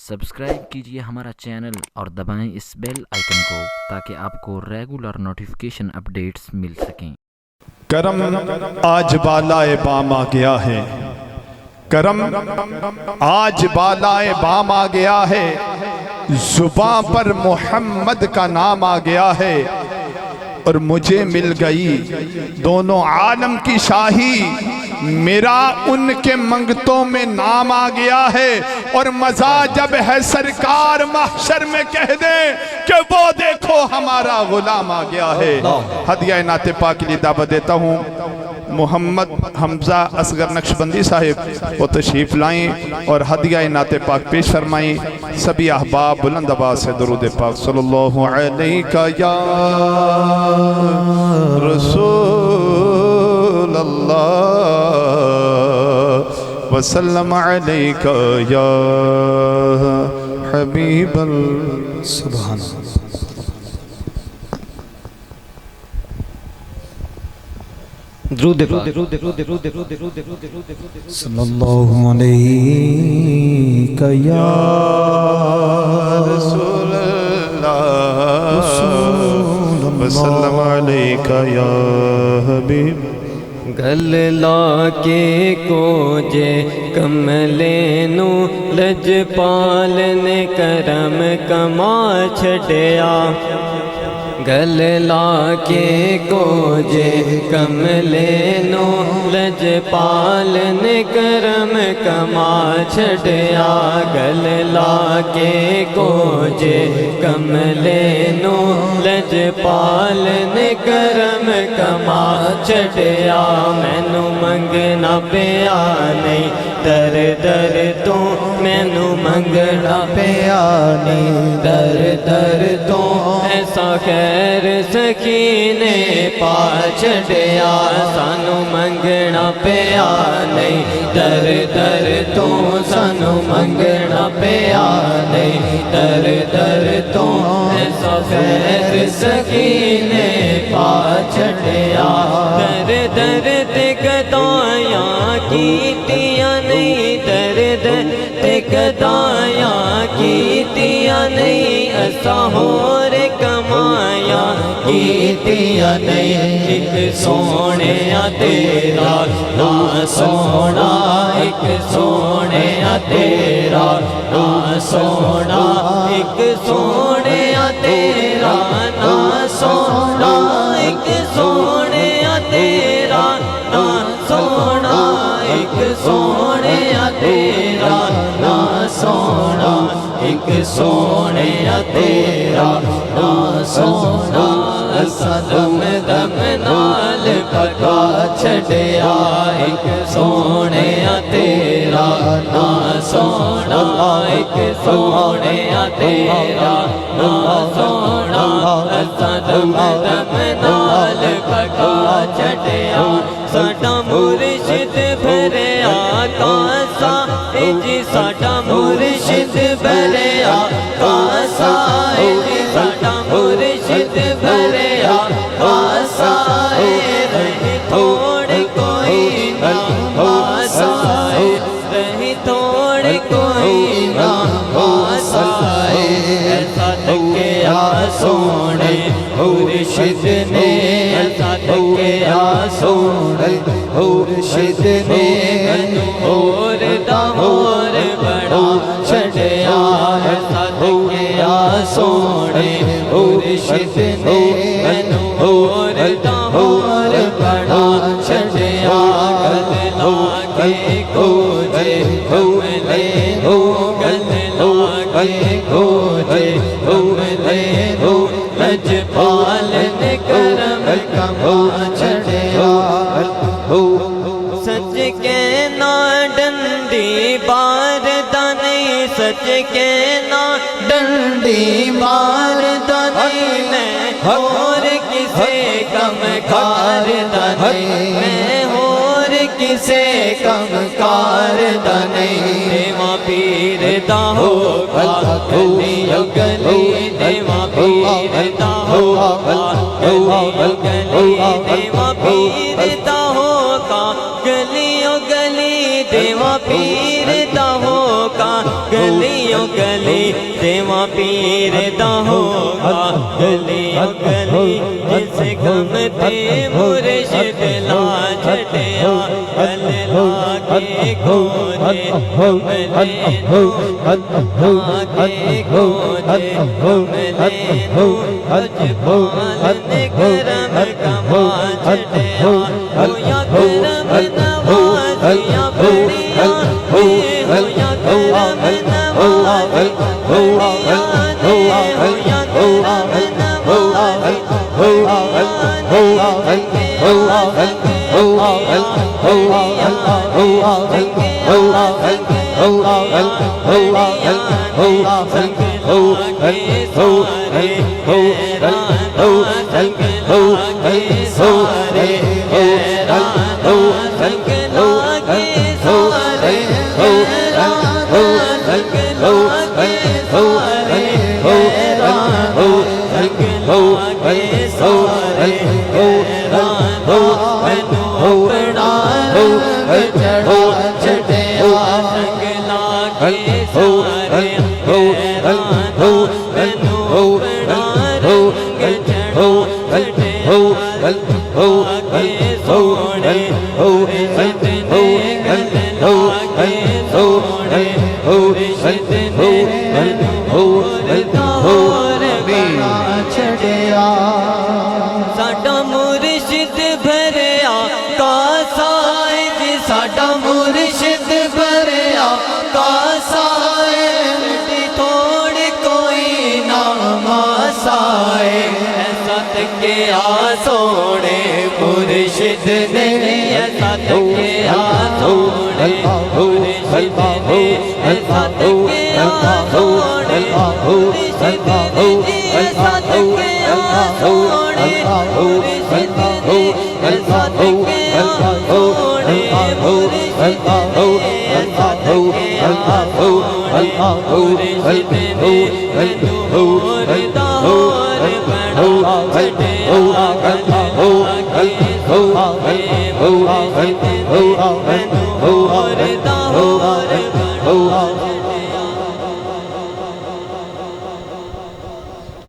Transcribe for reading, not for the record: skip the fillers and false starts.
Subscribe کیجئے ہمارا channel اور دبائیں اس بیل آئیکن کو تاکہ آپ کو ریگولر نوٹیفیکیشن اپڈیٹس مل سکیں۔ کرم آج بالائے بام آ گیا ہے، کرم آج بالائے بام آ گیا ہے، زباں پر محمد کا نام آ گیا ہے، اور مجھے مل گئی دونوں عالم کی شاہی، میرا ان کے منگتوں میں نام آ گیا ہے، اور مزہ جب ہے سرکار محشر میں کہہ دیں کہ وہ دیکھو ہمارا غلام آ گیا ہے۔ ہدیہ نعت پاک کے لیے دعوت دیتا ہوں محمد حمزہ اصغر نقشبندی صاحب، وہ تشریف لائیں اور ہدیہ نعت پاک پیش فرمائیں۔ سبھی احباب بلند آواز سے درود پاک صلی اللہ علیہ یا رسول اللہ وسلم علیکہ یا حبیب اللہ۔ سبحان اللہ۔ درود پاک صلی اللہ علیہ یا رسول اللہ وسلم علیکہ یا حبیب۔ گل لا کے کو جے کملے نو لجپال نے کرم کما چھڑیا، گل لا کے کو جے کملے نو لجپال نے کرم کما چھڑیا، گل لا کے کو جے کملے نو لجپال نے کرم کما چھڑیا، مینو منگنا پیا نہیں در در تو، مینو منگنا پیا نہیں در در تو، ایسا خیر سکینے پا چھڑیا، سانو منگنا پیا نہیں در در تو، سانو منگنا پیا نہیں در در تو، ایسا خیر سکینے پا چھڑیا، در در تے گدایاں کیتیاں نہیں، در در تے گدایاں کیتیاں نہیں، ایسا ہور کمایا کیتیاں نہیں، ایک سونیا تیرا نا سونا، ایک سونیا تیرا نا سونا، ایک سونیا تیرا نا سونا، ایک سونیا تیرا نا سونا، ایک سونیا تیرا نا سونا، ایک سونیا تیرا نا سونا، اسا دم دم نال پکا چھڑیا، ایک سونیا تیرا نا سونا، ایک سونیا تیرا نا سونا، اسا دم دم نال پکا چھڑیا، ساڈا مرشد بھریا کاسا، اے جی ساڈا مرشد بھریا کاسا، اے جی ساڈا مرشد بھریا کاسا، اے رہی تھوڑ کوئی نہ آسا، اے رہی تھوڑ کوئی نہ آسا، ایسا تکیا سونے مرشد نے، ایسا تکیا سونے مرشد نے، اور دور بڑا چھڑیا، ایسا تکیا سونے مرشد نے، اور دور بڑا چھڑیا، گل لا کے کو جے کملے نو، گل لا کے کو جے کملے نو لجپال نے کرم کما چھڑیا، سچ کہنا ڈنڈی باردہ نہیں، سچ کہنا ڈنڈی باردہ نہیں، میں اور کسے کم کاردہ نہیں، میں اور کسے کم کاردہ نہیں، دیواں پیر دا ہوگا گلیو گلی، دیواں پیر دا ہوگا گلیو گلی، دیواں پیر دا ہوگا گلیو گلی، دیواں پیر دا ہوگا گلیو گلی، گلی سیواں پیر دا ہوگا گلی گلی جس غم تے مرشد لا چھٹیا گل لا کے گھوجے کملے نو لا کے گھوجے کملے نو اجبالن کرم کما چھٹیا ہویا کرم نوازیاں بڑیاں ہویا کرم نوازی بڑیاں ہویا کرم نوازی ساڈا مرشد بھریا کاسا ہے جی ساڈا مرشد بھریا کاسا ہے مٹی تھوڑ کوئی نہ ماسا ہے ایسا تکیا سونے مرشد نے ایسا تکیا سونے مرشد نے ایسا تکیا سونے مرشد نے ایسا تکیا سونے مرشد نے ایسا تکیا سونے مرشد نے ایسا تکیا سونے مرشد نے ہور دا ہور بنا چھٹیا ہور دا ہور بنا